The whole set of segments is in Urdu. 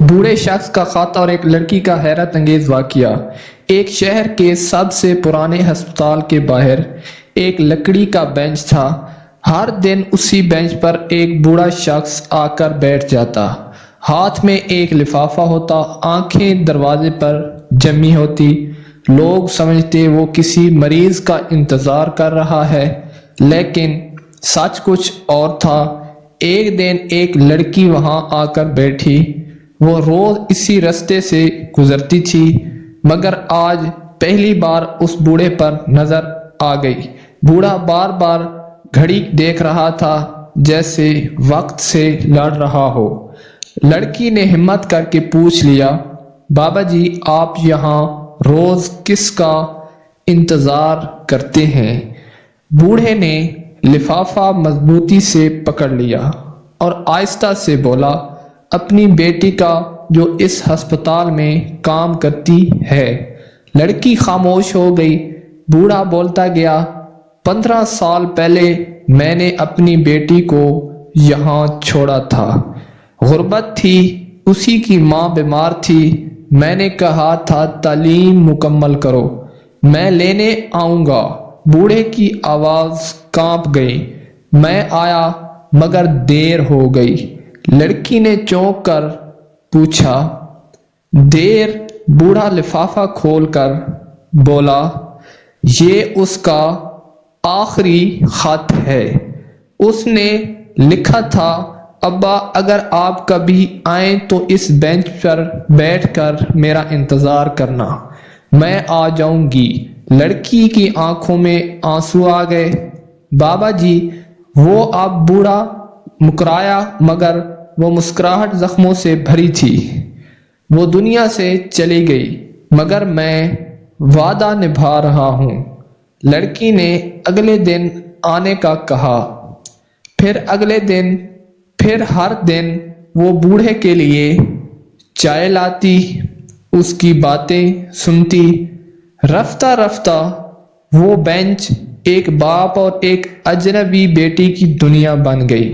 بوڑھے شخص کا خط اور ایک لڑکی کا حیرت انگیز واقعہ۔ ایک شہر کے سب سے پرانے ہسپتال کے باہر ایک لکڑی کا بینچ تھا۔ ہر دن اسی بینچ پر ایک بوڑھا شخص آ کر بیٹھ جاتا، ہاتھ میں ایک لفافہ ہوتا، آنکھیں دروازے پر جمی ہوتی۔ لوگ سمجھتے وہ کسی مریض کا انتظار کر رہا ہے، لیکن سچ کچھ اور تھا۔ ایک دن ایک لڑکی وہاں آ کر بیٹھی۔ وہ روز اسی رستے سے گزرتی تھی، مگر آج پہلی بار اس بوڑھے پر نظر آ گئی۔ بوڑھا بار بار گھڑی دیکھ رہا تھا، جیسے وقت سے لڑ رہا ہو۔ لڑکی نے ہمت کر کے پوچھ لیا، بابا جی آپ یہاں روز کس کا انتظار کرتے ہیں؟ بوڑھے نے لفافہ مضبوطی سے پکڑ لیا اور آہستہ سے بولا، اپنی بیٹی کا جو اس ہسپتال میں کام کرتی ہے۔ لڑکی خاموش ہو گئی۔ بوڑھا بولتا گیا، 15 سال پہلے میں نے اپنی بیٹی کو یہاں چھوڑا تھا۔ غربت تھی، اسی کی ماں بیمار تھی۔ میں نے کہا تھا تعلیم مکمل کرو، میں لینے آؤں گا۔ بوڑھے کی آواز کانپ گئی۔ میں آیا مگر دیر ہو گئی۔ لڑکی نے چونک کر پوچھا، دیر؟ بوڑھا لفافہ کھول کر بولا، یہ اس کا آخری خط ہے۔ اس نے لکھا تھا، ابا اگر آپ کبھی آئیں تو اس بینچ پر بیٹھ کر میرا انتظار کرنا، میں آ جاؤں گی۔ لڑکی کی آنکھوں میں آنسو آ گئے۔ بابا جی، وہ اب بوڑھا مسکرایا، مگر وہ مسکراہٹ زخموں سے بھری تھی۔ وہ دنیا سے چلی گئی، مگر میں وعدہ نبھا رہا ہوں۔ لڑکی نے اگلے دن آنے کا کہا، پھر اگلے دن، پھر ہر دن وہ بوڑھے کے لیے چائے لاتی، اس کی باتیں سنتی۔ رفتہ رفتہ وہ بینچ ایک باپ اور ایک اجنبی بیٹی کی دنیا بن گئی۔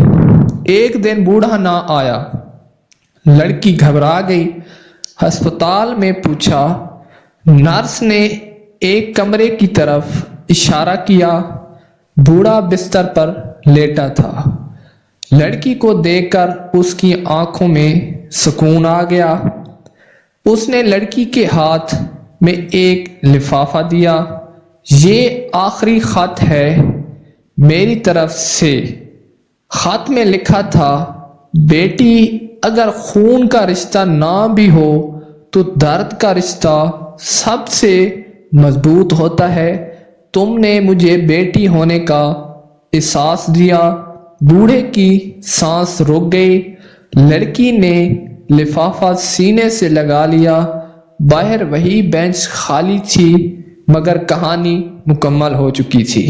ایک دن بوڑھا نہ آیا۔ لڑکی گھبرا گئی۔ ہسپتال میں پوچھا۔ نرس نے ایک کمرے کی طرف اشارہ کیا۔ بوڑھا بستر پر لیٹا تھا۔ لڑکی کو دیکھ کر اس کی آنکھوں میں سکون آ گیا۔ اس نے لڑکی کے ہاتھ میں ایک لفافہ دیا۔ یہ آخری خط ہے میری طرف سے۔ خط میں لکھا تھا، بیٹی اگر خون کا رشتہ نہ بھی ہو تو درد کا رشتہ سب سے مضبوط ہوتا ہے۔ تم نے مجھے بیٹی ہونے کا احساس دیا۔ بوڑھے کی سانس رک گئی۔ لڑکی نے لفافہ سینے سے لگا لیا۔ باہر وہی بینچ خالی تھی، مگر کہانی مکمل ہو چکی تھی۔